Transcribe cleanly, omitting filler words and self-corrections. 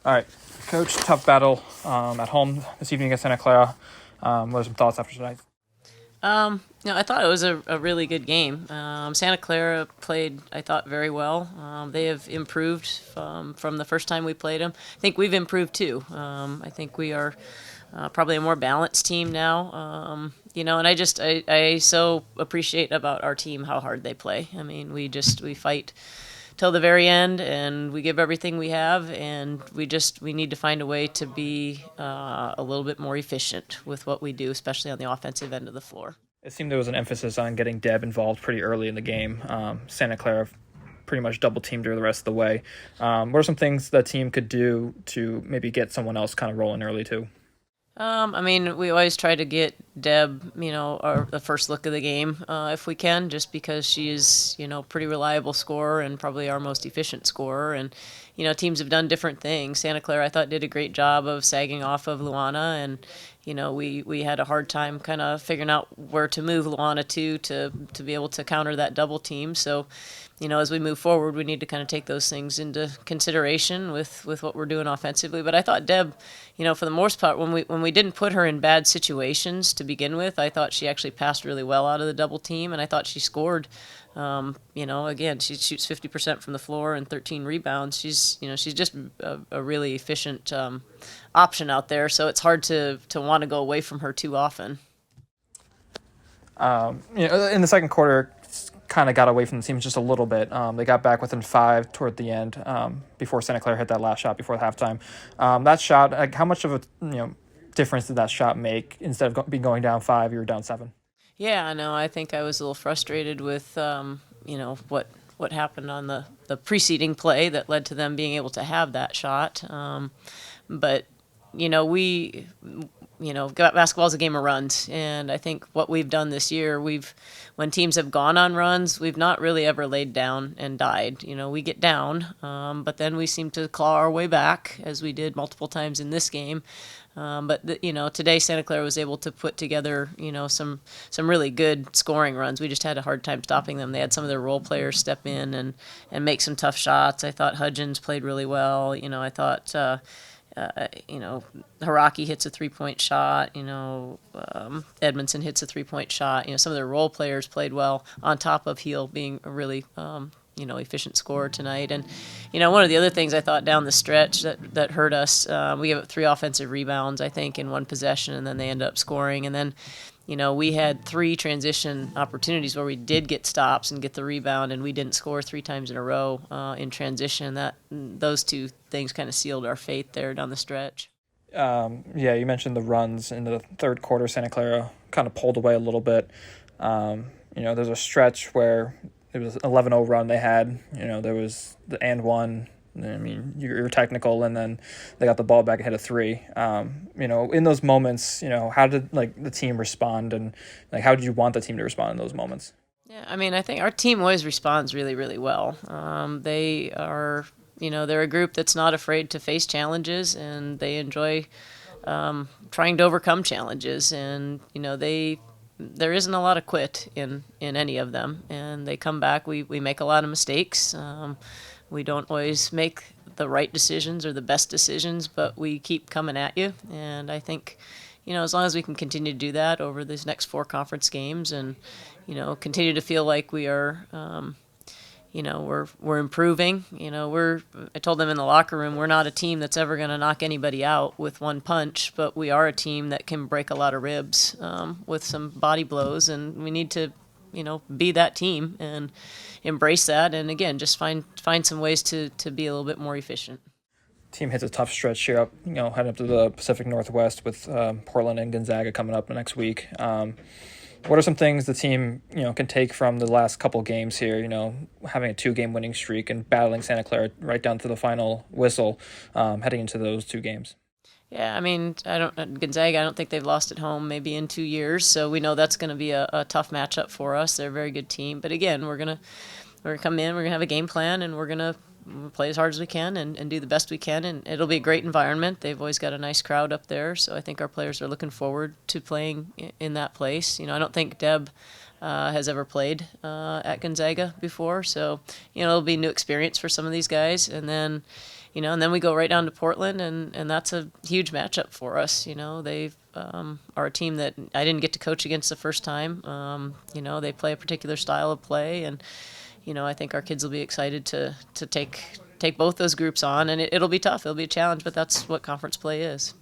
All right, Coach, tough battle at home this evening against Santa Clara. What are some thoughts after tonight? I thought it was a really good game. Santa Clara played, I thought, very well. They have improved from the first time we played them. I think we've improved too. I think we are probably a more balanced team now. And I so appreciate about our team how hard they play. I mean, we fight till the very end, and we give everything we have, and we need to find a way to be a little bit more efficient with what we do, especially on the offensive end of the floor. It seemed there was an emphasis on getting Deb involved pretty early in the game. Santa Clara pretty much double teamed her the rest of the way. What are some things the team could do to maybe get someone else kind of rolling early too? We always try to get Deb, the first look of the game if we can, just because she is, pretty reliable scorer and probably our most efficient scorer. And, teams have done different things. Santa Clara, I thought, did a great job of sagging off of Luana, and, we had a hard time kind of figuring out where to move Luana to be able to counter that double team. So, as we move forward, we need to kind of take those things into consideration with what we're doing offensively. But I thought Deb, for the most part, when we didn't put her in bad situations to begin with, I thought she actually passed really well out of the double team, and I thought she scored. Again, she shoots 50% from the floor and 13 rebounds. She's just a really efficient option out there. So it's hard to want to go away from her too often. In the second quarter, kind of got away from the team just a little bit. They got back within 5 toward the end before Santa Clara hit that last shot before halftime. That shot, like, how much of a difference did that shot make? Instead of being going down 5, you were down 7. Yeah, I know. I think I was a little frustrated with what happened on the preceding play that led to them being able to have that shot. But we basketball's a game of runs, and I think what we've done this year, when teams have gone on runs, we've not really ever laid down and died. We get down, but then we seem to claw our way back, as we did multiple times in this game. Today Santa Clara was able to put together, some really good scoring runs. We just had a hard time stopping them. They had some of their role players step in and make some tough shots. I thought Hudgens played really well. I thought. Haraki hits a 3-point shot. Edmondson hits a 3-point shot. Some of their role players played well, on top of Heel being a really, efficient scorer tonight. And, one of the other things I thought down the stretch that hurt us, we gave up 3 offensive rebounds, I think, in one possession, and then they ended up scoring. And then, we had 3 transition opportunities where we did get stops and get the rebound, and we didn't score 3 times in a row in transition. Those 2 things kind of sealed our fate there down the stretch. You mentioned the runs in the third quarter. Santa Clara kind of pulled away a little bit. There's a stretch where it was an 11-0 run they had. There was the and one. I mean, you're technical, and then they got the ball back and hit a 3. In those moments, how did the team respond, and how did you want the team to respond in those moments? Yeah, I think our team always responds really, really well. They are, they're a group that's not afraid to face challenges, and they enjoy trying to overcome challenges. And there isn't a lot of quit in any of them, and they come back. We make a lot of mistakes. We don't always make the right decisions or the best decisions, but we keep coming at you. And I think, as long as we can continue to do that over these next 4 conference games, and, continue to feel like we are, we're improving. I told them in the locker room, we're not a team that's ever going to knock anybody out with one punch, but we are a team that can break a lot of ribs with some body blows, and we need to, be that team and embrace that, and again, just find some ways to be a little bit more efficient. Team hits a tough stretch here heading up to the Pacific Northwest with Portland and Gonzaga coming up next week. What are some things the team can take from the last couple games here? Having a 2-game winning streak and battling Santa Clara right down to the final whistle, heading into those 2 games. Yeah, Gonzaga, I don't think they've lost at home maybe in 2 years, so we know that's going to be a tough matchup for us. They're a very good team, but again, we're gonna come in, we're gonna have a game plan, and we're gonna play as hard as we can and do the best we can, and it'll be a great environment. They've always got a nice crowd up there, so I think our players are looking forward to playing in that place. I don't think Deb has ever played at Gonzaga before, so it'll be a new experience for some of these guys. And then and then we go right down to Portland, and that's a huge matchup for us. They are a team that I didn't get to coach against the first time. They play a particular style of play, and I think our kids will be excited to take both those groups on, and it'll be tough. It'll be a challenge, but that's what conference play is.